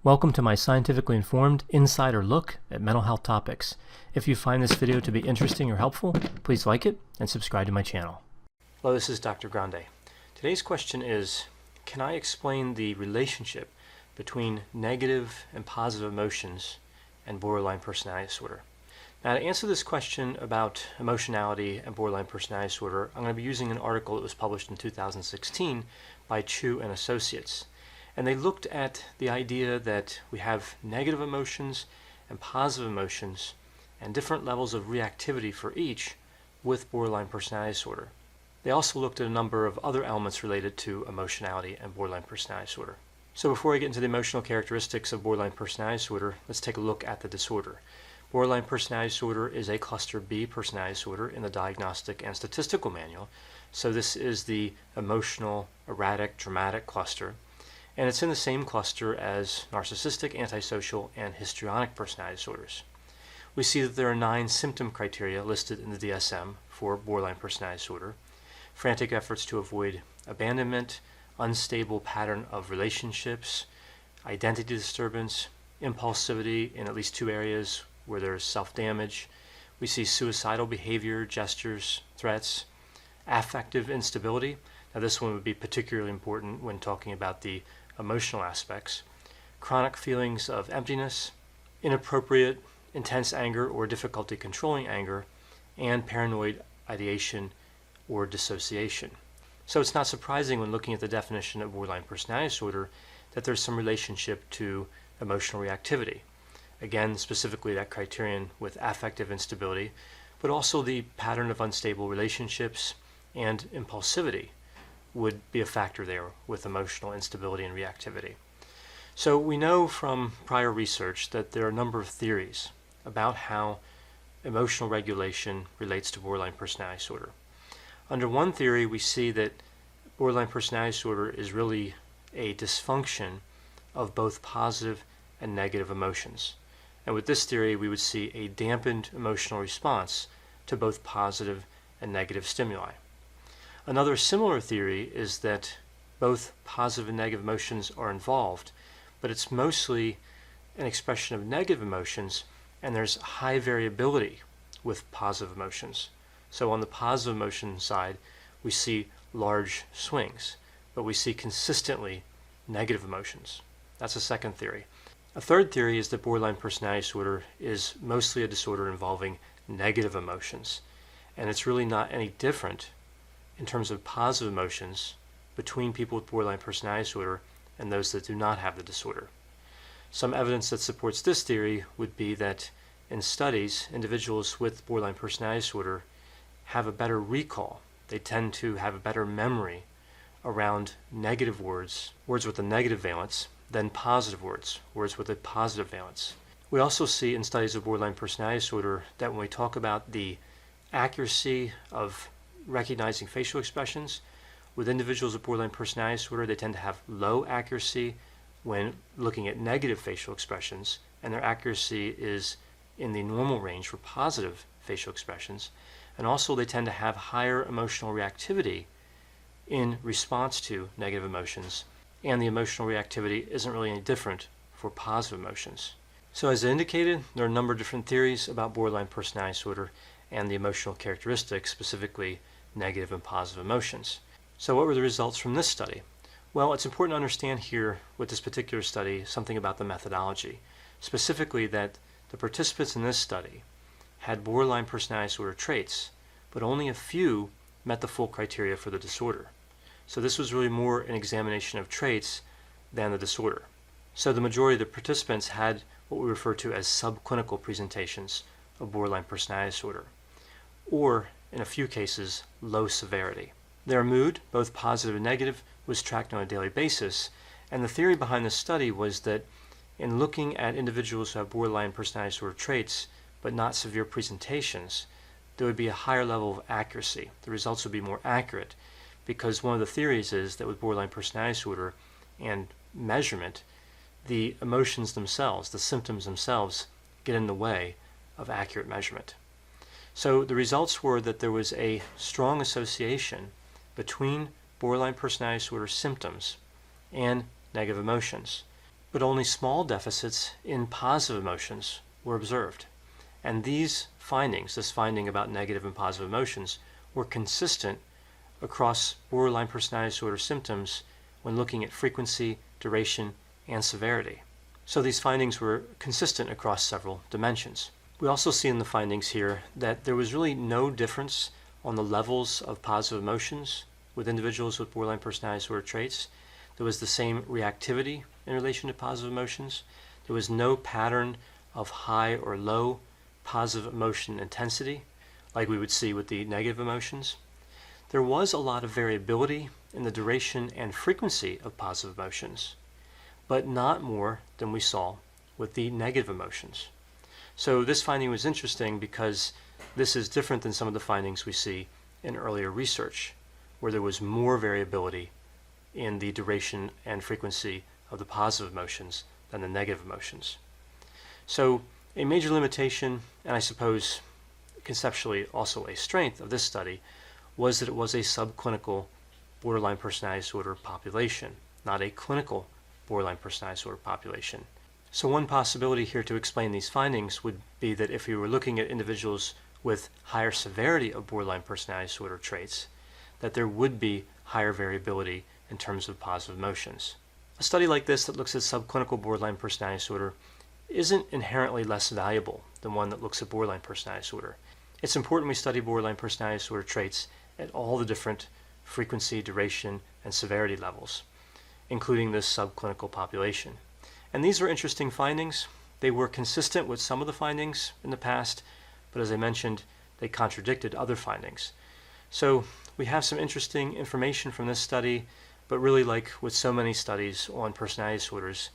Welcome to my scientifically informed insider look at mental health topics. If you find this video to be interesting or helpful, please like it and subscribe to my channel. Hello, this is Dr. Grande. Today's question is, can I explain the relationship between negative and positive emotions and borderline personality disorder? Now, to answer this question about emotionality and borderline personality disorder, I'm going to be using an article that was published in 2016 by Chu and Associates. And they looked at the idea that we have negative emotions and positive emotions and different levels of reactivity for each with borderline personality disorder. They also looked at a number of other elements related to emotionality and borderline personality disorder. So before I get into the emotional characteristics of borderline personality disorder, let's take a look at the disorder. Borderline personality disorder is a cluster B personality disorder in the Diagnostic and Statistical Manual. So this is the emotional, erratic, dramatic cluster. And it's in the same cluster as narcissistic, antisocial, and histrionic personality disorders. We see that there are 9 symptom criteria listed in the DSM for borderline personality disorder: frantic efforts to avoid abandonment, unstable pattern of relationships, identity disturbance, impulsivity in at least 2 areas where there's self-damage. We see suicidal behavior, gestures, threats, affective instability. Now this one would be particularly important when talking about the emotional aspects, chronic feelings of emptiness, inappropriate, intense anger or difficulty controlling anger, and paranoid ideation or dissociation. So it's not surprising when looking at the definition of borderline personality disorder that there's some relationship to emotional reactivity. Again, specifically that criterion with affective instability, but also the pattern of unstable relationships and impulsivity would be a factor there with emotional instability and reactivity. So we know from prior research that there are a number of theories about how emotional regulation relates to borderline personality disorder. Under one theory, we see that borderline personality disorder is really a dysfunction of both positive and negative emotions. And with this theory, we would see a dampened emotional response to both positive and negative stimuli. Another similar theory is that both positive and negative emotions are involved, but it's mostly an expression of negative emotions, and there's high variability with positive emotions. So on the positive emotion side, we see large swings, but we see consistently negative emotions. That's a second theory. A third theory is that borderline personality disorder is mostly a disorder involving negative emotions, and it's really not any different in terms of positive emotions between people with borderline personality disorder and those that do not have the disorder. Some evidence that supports this theory would be that in studies, individuals with borderline personality disorder have a better recall. They tend to have a better memory around negative words with a negative valence, than positive words with a positive valence. We also see in studies of borderline personality disorder that when we talk about the accuracy of recognizing facial expressions, with individuals with borderline personality disorder, they tend to have low accuracy when looking at negative facial expressions, and their accuracy is in the normal range for positive facial expressions. And also they tend to have higher emotional reactivity in response to negative emotions, and the emotional reactivity isn't really any different for positive emotions. So as I indicated, there are a number of different theories about borderline personality disorder and the emotional characteristics, specifically negative and positive emotions. So what were the results from this study? Well, it's important to understand here with this particular study something about the methodology, specifically that the participants in this study had borderline personality disorder traits, but only a few met the full criteria for the disorder. So this was really more an examination of traits than the disorder. So the majority of the participants had what we refer to as subclinical presentations of borderline personality disorder, or in a few cases, low severity. Their mood, both positive and negative, was tracked on a daily basis, and the theory behind this study was that in looking at individuals who have borderline personality disorder traits but not severe presentations, there would be a higher level of accuracy. The results would be more accurate, because one of the theories is that with borderline personality disorder and measurement, the emotions themselves, the symptoms themselves, get in the way of accurate measurement. So the results were that there was a strong association between borderline personality disorder symptoms and negative emotions. but only small deficits in positive emotions were observed. And these findings, this finding about negative and positive emotions, were consistent across borderline personality disorder symptoms when looking at frequency, duration, and severity. So these findings were consistent across several dimensions. We also see in the findings here that there was really no difference on the levels of positive emotions with individuals with borderline personality disorder traits. There was the same reactivity in relation to positive emotions. There was no pattern of high or low positive emotion intensity like we would see with the negative emotions. There was a lot of variability in the duration and frequency of positive emotions, but not more than we saw with the negative emotions. So this finding was interesting because this is different than some of the findings we see in earlier research, where there was more variability in the duration and frequency of the positive emotions than the negative emotions. So a major limitation, and I suppose conceptually also a strength of this study, was that it was a subclinical borderline personality disorder population, not a clinical borderline personality disorder population. So one possibility here to explain these findings would be that if we were looking at individuals with higher severity of borderline personality disorder traits, that there would be higher variability in terms of positive emotions. A study like this that looks at subclinical borderline personality disorder isn't inherently less valuable than one that looks at borderline personality disorder. It's important we study borderline personality disorder traits at all the different frequency, duration, and severity levels, including this subclinical population. And these were interesting findings. They were consistent with some of the findings in the past, but as I mentioned, they contradicted other findings. So we have some interesting information from this study, but really, like with so many studies on personality disorders,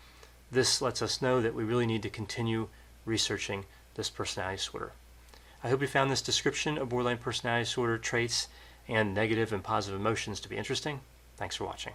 this lets us know that we really need to continue researching this personality disorder. I hope you found this description of borderline personality disorder traits and negative and positive emotions to be interesting. Thanks for watching.